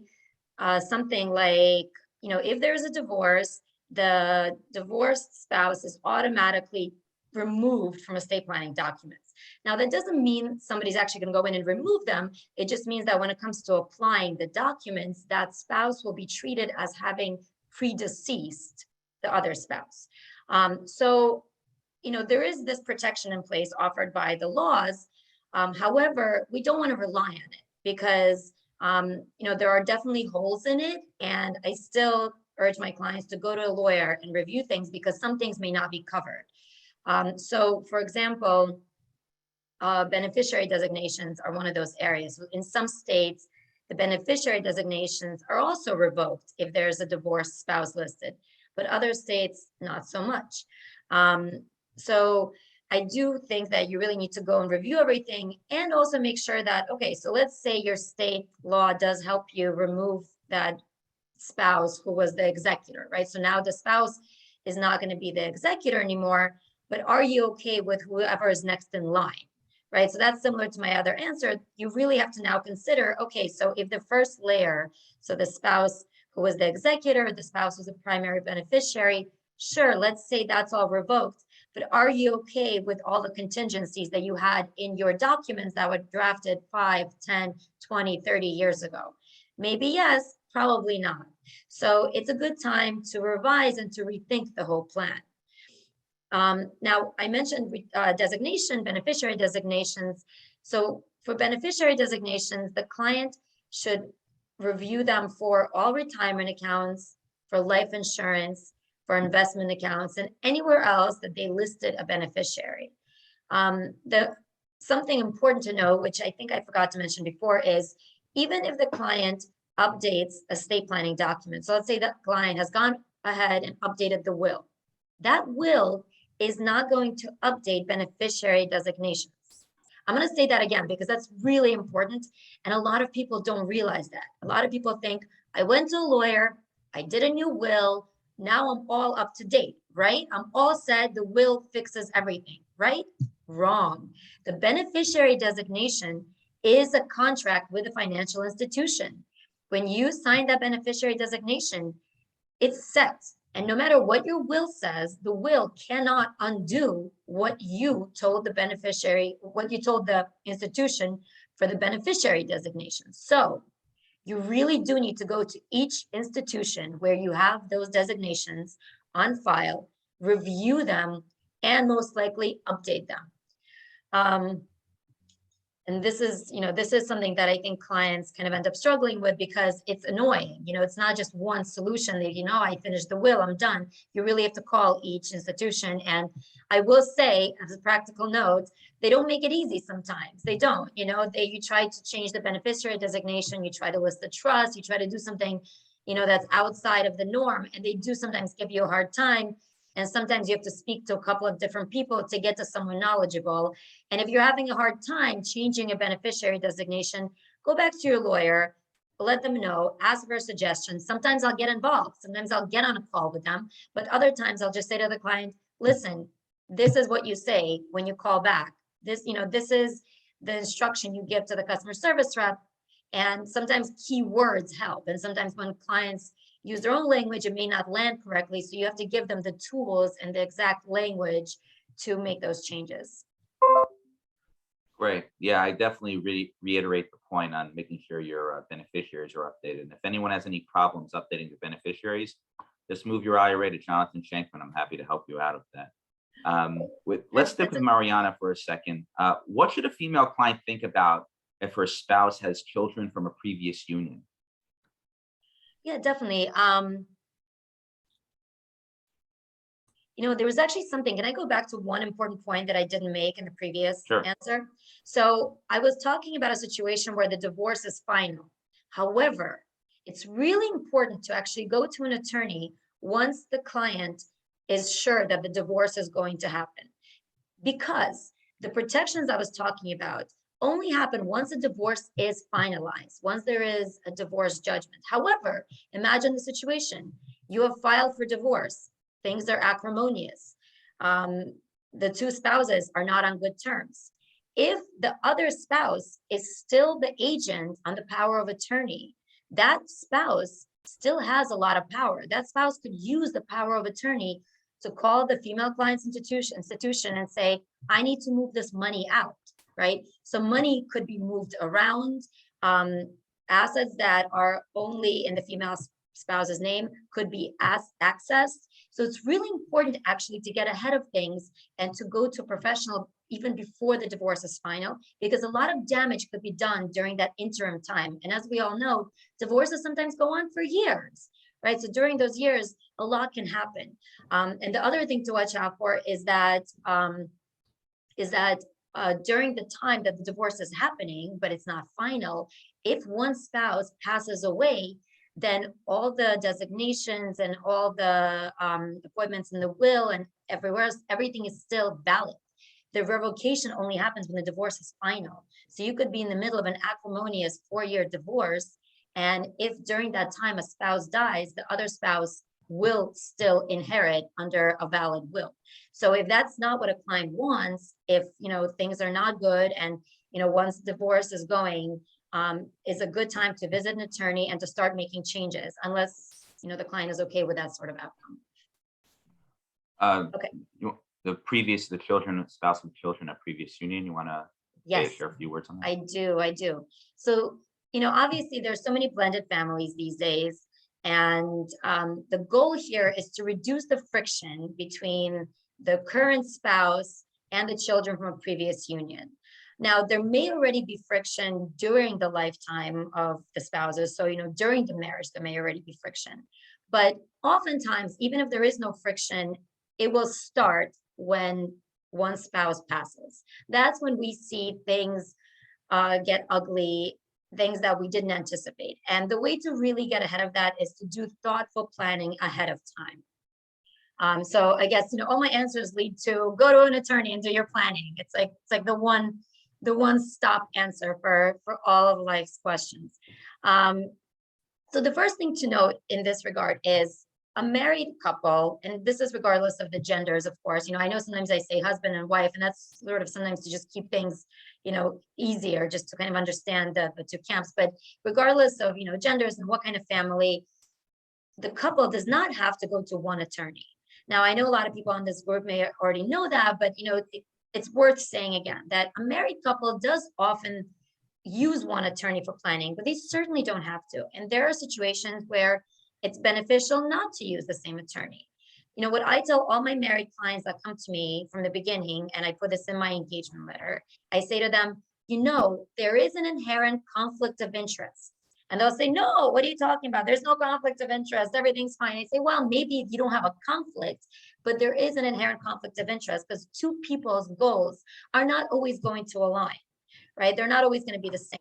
something like, if there's a divorce, the divorced spouse is automatically removed from estate planning documents. Now, that doesn't mean somebody's actually going to go in and remove them. It just means that when it comes to applying the documents, that spouse will be treated as having predeceased the other spouse. So, there is this protection in place offered by the laws. However, we don't want to rely on it because, there are definitely holes in it. And I still urge my clients to go to a lawyer and review things because some things may not be covered. So, for example, beneficiary designations are one of those areas. In some states, the beneficiary designations are also revoked if there's a divorced spouse listed, but other states, not so much. So I do think that you really need to go and review everything and also make sure that, okay, so let's say your state law does help you remove that spouse who was the executor, right? So now the spouse is not going to be the executor anymore, but are you okay with whoever is next in line, right? So that's similar to my other answer. You really have to now consider, okay, so if the first layer, so the spouse who was the executor, the spouse was a primary beneficiary, sure, let's say that's all revoked, but are you okay with all the contingencies that you had in your documents that were drafted 5, 10, 20, 30 years ago? Maybe yes, probably not. So it's a good time to revise and to rethink the whole plan. Now, I mentioned beneficiary designations. So for beneficiary designations, the client should review them for all retirement accounts, for life insurance, for investment accounts, and anywhere else that they listed a beneficiary. Something important to know, which I think I forgot to mention before, is even if the client updates estate planning documents, so let's say that client has gone ahead and updated the will, that will is not going to update beneficiary designations. I'm going to say that again because that's really important. And a lot of people don't realize that. A lot of people think, I went to a lawyer, I did a new will, now I'm all up to date, right? I'm all set, the will fixes everything, right? Wrong. The beneficiary designation is a contract with a financial institution. When you sign that beneficiary designation, it's set. And no matter what your will says, the will cannot undo what you told the beneficiary, what you told the institution for the beneficiary designation. So you really do need to go to each institution where you have those designations on file, review them, and most likely update them. And this is something that I think clients kind of end up struggling with because it's annoying. It's not just one solution that, I finished the will, I'm done. You really have to call each institution. And I will say, as a practical note, they don't make it easy sometimes. They don't, you try to change the beneficiary designation, you try to list the trust, you try to do something, that's outside of the norm. And they do sometimes give you a hard time. And sometimes you have to speak to a couple of different people to get to someone knowledgeable. And if you're having a hard time changing a beneficiary designation, go back to your lawyer, let them know, ask for suggestions. Sometimes I'll get involved. Sometimes I'll get on a call with them. But other times I'll just say to the client, listen, this is what you say when you call back. This is the instruction you give to the customer service rep. And sometimes keywords help. And sometimes when clients use their own language, it may not land correctly. So you have to give them the tools and the exact language to make those changes. Great. Yeah, I definitely reiterate the point on making sure your beneficiaries are updated. And if anyone has any problems updating the beneficiaries, just move your IRA to Jonathan Shenkman. I'm happy to help you out of that. Let's stick with Marianna for a second. What should a female client think about if her spouse has children from a previous union? Yeah, definitely. There was actually something, can I go back to one important point that I didn't make in the previous answer? So I was talking about a situation where the divorce is final. However, it's really important to actually go to an attorney once the client is sure that the divorce is going to happen. Because the protections I was talking about only happen once a divorce is finalized, once there is a divorce judgment. However, imagine the situation. You have filed for divorce. Things are acrimonious. The two spouses are not on good terms. If the other spouse is still the agent on the power of attorney, that spouse still has a lot of power. That spouse could use the power of attorney to call the female client's institution and say, I need to move this money out. Right? So money could be moved around. Assets that are only in the female spouse's name could be accessed. So it's really important actually to get ahead of things and to go to a professional even before the divorce is final, because a lot of damage could be done during that interim time. And as we all know, divorces sometimes go on for years, right? So during those years, a lot can happen. And the other thing to watch out for is that during the time that the divorce is happening, but it's not final, if one spouse passes away, then all the designations and all the appointments in the will and everywhere else, everything is still valid. The revocation only happens when the divorce is final. So you could be in the middle of an acrimonious 4-year divorce, and if during that time a spouse dies, the other spouse will still inherit under a valid will. So if that's not what a client wants, if things are not good, and once divorce is going, is a good time to visit an attorney and to start making changes, unless the client is okay with that sort of outcome. Okay. The children, spouse with children at previous union, you want to share a few words on that? I do. So obviously there's so many blended families these days. And the goal here is to reduce the friction between the current spouse and the children from a previous union. Now, there may already be friction during the lifetime of the spouses. So, during the marriage, there may already be friction. But oftentimes, even if there is no friction, it will start when one spouse passes. That's when we see things get ugly, things that we didn't anticipate. And the way to really get ahead of that is to do thoughtful planning ahead of time. So I guess, all my answers lead to go to an attorney and do your planning. It's like the one-stop answer for all of life's questions. So the first thing to note in this regard is a married couple, and this is regardless of the genders, of course. I know sometimes I say husband and wife, and that's sort of sometimes to just keep things, easier just to kind of understand the two camps. But regardless of, genders and what kind of family, the couple does not have to go to one attorney. Now, I know a lot of people on this group may already know that, but it's worth saying again that a married couple does often use one attorney for planning, but they certainly don't have to. And there are situations where it's beneficial not to use the same attorney. What I tell all my married clients that come to me from the beginning, and I put this in my engagement letter, I say to them, there is an inherent conflict of interest. And they'll say, no, what are you talking about? There's no conflict of interest. Everything's fine. I say, well, maybe you don't have a conflict, but there is an inherent conflict of interest because two people's goals are not always going to align, right? They're not always going to be the same.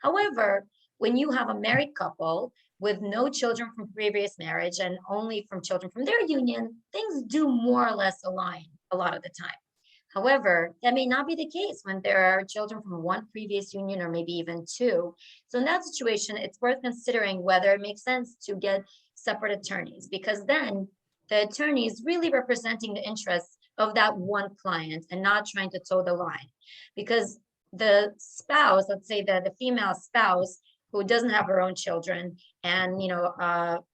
However, when you have a married couple with no children from previous marriage and only from children from their union, things do more or less align a lot of the time. However, that may not be the case when there are children from one previous union or maybe even two. So in that situation, it's worth considering whether it makes sense to get separate attorneys, because then the attorney is really representing the interests of that one client and not trying to toe the line. Because the spouse, let's say the female spouse who doesn't have her own children and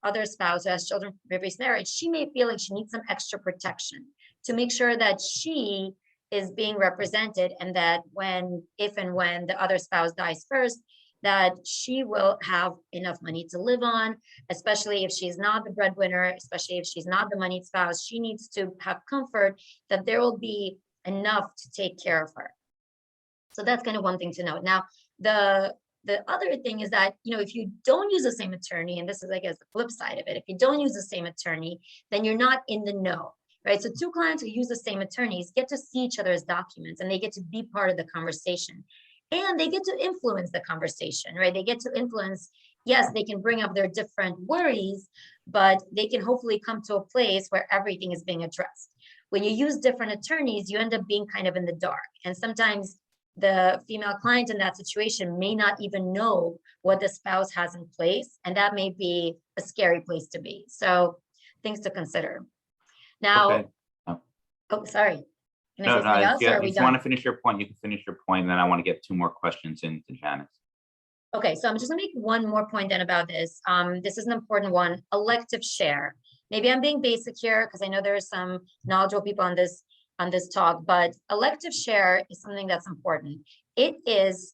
other spouse who has children from previous marriage, she may feel like she needs some extra protection to make sure that she is being represented, and that if and when the other spouse dies first, that she will have enough money to live on, especially if she's not the breadwinner, especially if she's not the moneyed spouse. She needs to have comfort that there will be enough to take care of her. So that's kind of one thing to note. Now, the other thing is that, if you don't use the same attorney, and this is, I guess, the flip side of it, if you don't use the same attorney, then you're not in the know. Right. So two clients who use the same attorneys get to see each other's documents and they get to be part of the conversation, and they get to influence the conversation, right? They get to influence. Yes, they can bring up their different worries, but they can hopefully come to a place where everything is being addressed. When you use different attorneys, you end up being kind of in the dark. And sometimes the female client in that situation may not even know what the spouse has in place. And that may be a scary place to be. So things to consider. Now, Okay. oh, sorry. Can I No, say something else, or are if we you done? want to finish your point, you can finish your point, and then I want to get two more questions into Janis. Okay, so I'm just gonna make one more point then about this. This is an important one, elective share. Maybe I'm being basic here because I know there are some knowledgeable people on this talk, but elective share is something that's important. It is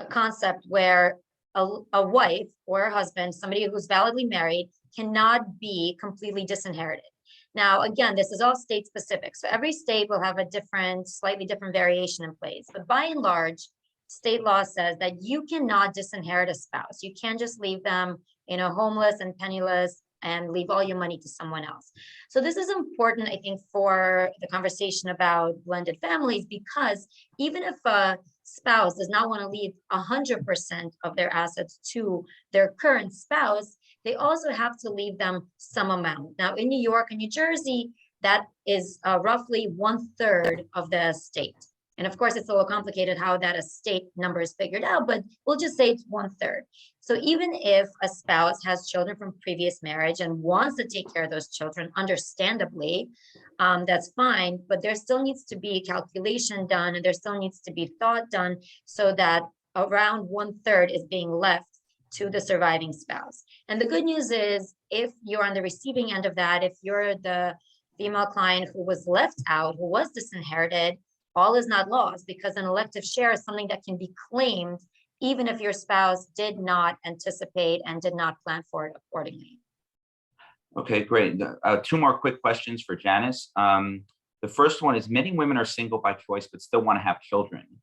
a concept where a wife or a husband, somebody who's validly married, cannot be completely disinherited. Now, again, this is all state specific. So every state will have a slightly different variation in place. But by and large, state law says that you cannot disinherit a spouse. You can't just leave them, homeless and penniless and leave all your money to someone else. So this is important, I think, for the conversation about blended families, because even if a spouse does not want to leave 100% of their assets to their current spouse, they also have to leave them some amount. Now, in New York and New Jersey, that is roughly 1/3 of the estate. And of course, it's a little complicated how that estate number is figured out, but we'll just say it's 1/3. So even if a spouse has children from previous marriage and wants to take care of those children, understandably, that's fine, but there still needs to be a calculation done, and there still needs to be thought done so that around 1/3 is being left to the surviving spouse. And the good news is, if you're on the receiving end of that, if you're the female client who was left out, who was disinherited, all is not lost, because an elective share is something that can be claimed even if your spouse did not anticipate and did not plan for it accordingly. Okay, great. Two more quick questions for Janis. The first one is, many women are single by choice but still want to have children.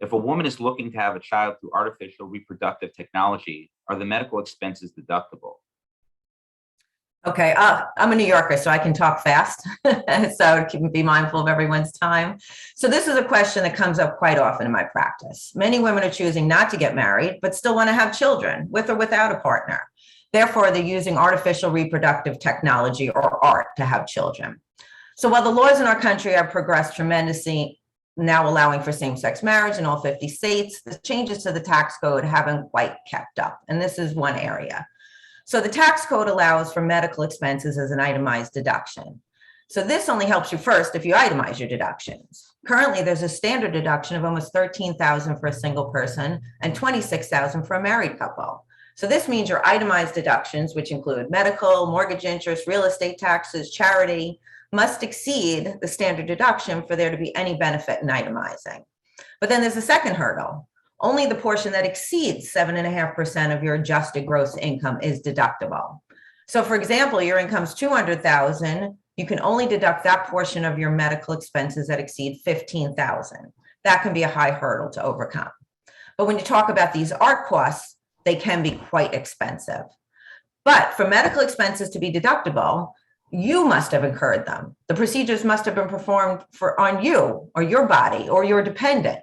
If a woman is looking to have a child through artificial reproductive technology, are the medical expenses deductible? Okay, I'm a New Yorker, so I can talk fast, so be mindful of everyone's time. So this is a question that comes up quite often in my practice. Many women are choosing not to get married, but still want to have children with or without a partner. Therefore, they're using artificial reproductive technology, or ART, to have children. So while the laws in our country have progressed tremendously, now allowing for same-sex marriage in all 50 states, the changes to the tax code haven't quite kept up, and this is one area. So the tax code allows for medical expenses as an itemized deduction. So this only helps you first if you itemize your deductions. Currently, there's a standard deduction of almost $13,000 for a single person and $26,000 for a married couple. So this means your itemized deductions, which include medical, mortgage interest, real estate taxes, charity, must exceed the standard deduction for there to be any benefit in itemizing. But then there's a second hurdle. Only the portion that exceeds 7.5% of your adjusted gross income is deductible. So for example, your income's $200,000, you can only deduct that portion of your medical expenses that exceed $15,000. That can be a high hurdle to overcome. But when you talk about these art costs, they can be quite expensive. But for medical expenses to be deductible, you must have incurred them. The procedures must have been performed on you or your body or your dependent.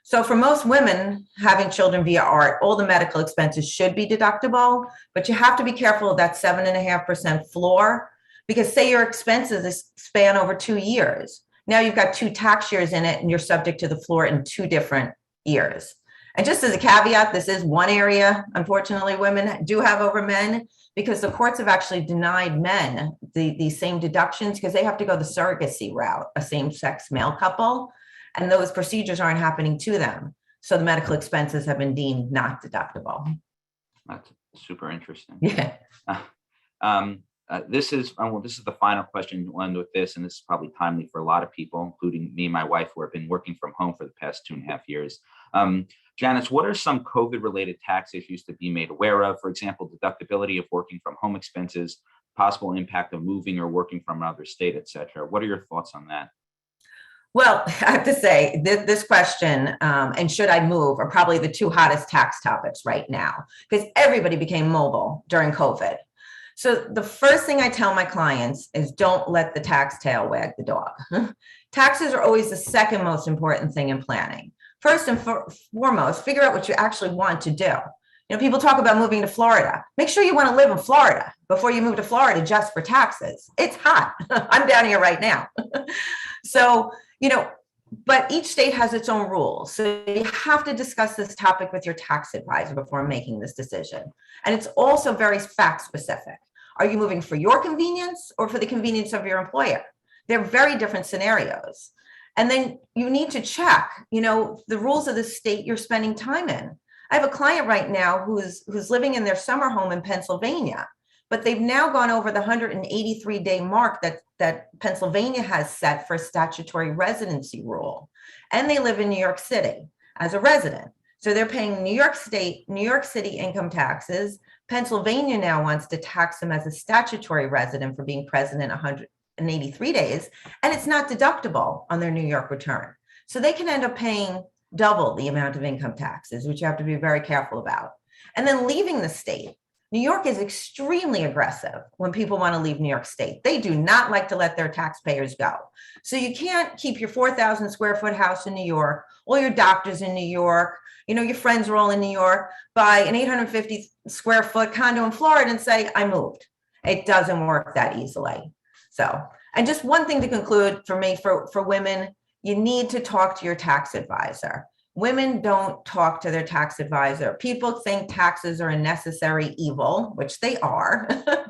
So for most women having children via art, all the medical expenses should be deductible, but you have to be careful of that 7.5% floor, because say your expenses span over 2 years. Now you've got 2 tax years in it and you're subject to the floor in 2 different years. And just as a caveat, this is one area, unfortunately, women do have over men, because the courts have actually denied men these same deductions because they have to go the surrogacy route, a same-sex male couple, and those procedures aren't happening to them. So the medical expenses have been deemed not deductible. That's super interesting. Yeah. This is the final question we'll end with this, and this is probably timely for a lot of people, including me and my wife, who have been working from home for the past 2.5 years. Janis, what are some COVID-related tax issues to be made aware of? For example, deductibility of working from home expenses, possible impact of moving or working from another state, et cetera. What are your thoughts on that? Well, I have to say this question and should I move are probably the 2 hottest tax topics right now, because everybody became mobile during COVID. So the first thing I tell my clients is don't let the tax tail wag the dog. Taxes are always the second most important thing in planning. First and foremost, figure out what you actually want to do. You know, people talk about moving to Florida. Make sure you want to live in Florida before you move to Florida just for taxes. It's hot. I'm down here right now. So, you know, but each state has its own rules. So you have to discuss this topic with your tax advisor before making this decision. And it's also very fact specific. Are you moving for your convenience or for the convenience of your employer? They're very different scenarios. And then you need to check, you know, the rules of the state you're spending time in. I have a client right now who's living in their summer home in Pennsylvania, but they've now gone over the 183-day mark that Pennsylvania has set for a statutory residency rule. And they live in New York City as a resident. So they're paying New York City income taxes. Pennsylvania now wants to tax them as a statutory resident for being present in 183 days, and it's not deductible on their New York return. So they can end up paying double the amount of income taxes, which you have to be very careful about. And then leaving the state. New York is extremely aggressive when people want to leave New York State. They do not like to let their taxpayers go. So you can't keep your 4,000 square foot house in New York, all your doctors in New York, you know, your friends are all in New York, buy an 850 square foot condo in Florida and say, I moved. It doesn't work that easily. So, and just one thing to conclude for me, for women, you need to talk to your tax advisor. Women don't talk to their tax advisor. People think taxes are a necessary evil, which they are,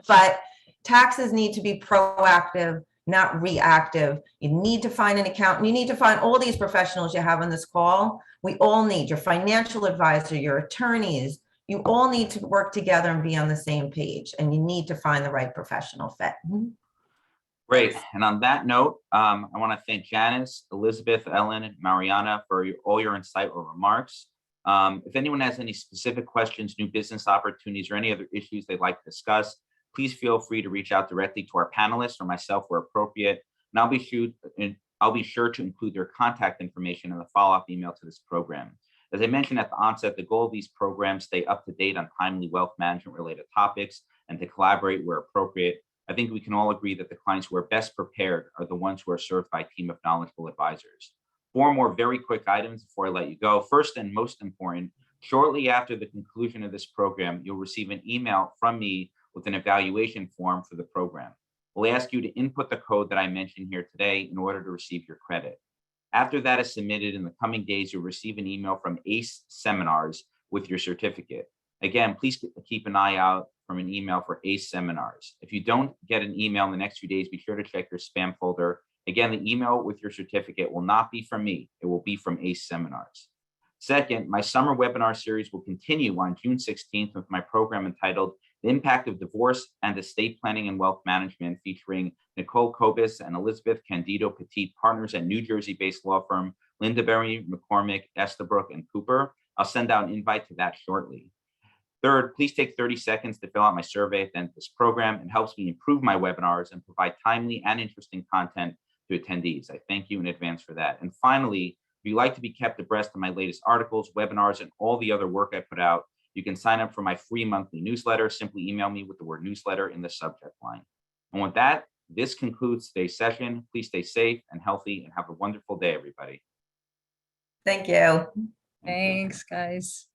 but taxes need to be proactive, not reactive. You need to find an accountant. You need to find all these professionals you have on this call. We all need your financial advisor, your attorneys. You all need to work together and be on the same page, and you need to find the right professional fit. Great. And on that note, I want to thank Janis, Elizabeth, Ellen, and Marianna for all your insightful remarks. If anyone has any specific questions, new business opportunities, or any other issues they'd like to discuss, please feel free to reach out directly to our panelists or myself where appropriate. And I'll be sure to include their contact information in the follow-up email to this program. As I mentioned at the onset, the goal of these programs stay up to date on timely wealth management related topics and to collaborate where appropriate. I think we can all agree that the clients who are best prepared are the ones who are served by a team of knowledgeable advisors. 4 more very quick items before I let you go. First and most important, shortly after the conclusion of this program, you'll receive an email from me with an evaluation form for the program. We'll ask you to input the code that I mentioned here today in order to receive your credit. After that is submitted in the coming days, you'll receive an email from ACE Seminars with your certificate. Again, please keep an eye out from an email for ACE seminars. If you don't get an email in the next few days, be sure to check your spam folder. Again, the email with your certificate will not be from me. It will be from ACE seminars. Second, my summer webinar series will continue on June 16th with my program entitled The Impact of Divorce and Estate Planning and Wealth Management, featuring Nicole Kobus and Elizabeth Candido Petit, partners at New Jersey-based law firm Lindaberry, McCormick, Estabrook, and Cooper. I'll send out an invite to that shortly. Third, please take 30 seconds to fill out my survey at the end of this program. It helps me improve my webinars and provide timely and interesting content to attendees. I thank you in advance for that. And finally, if you'd like to be kept abreast of my latest articles, webinars, and all the other work I put out, you can sign up for my free monthly newsletter. Simply email me with the word newsletter in the subject line. And with that, this concludes today's session. Please stay safe and healthy and have a wonderful day, everybody. Thank you. Thank you. Thanks, guys.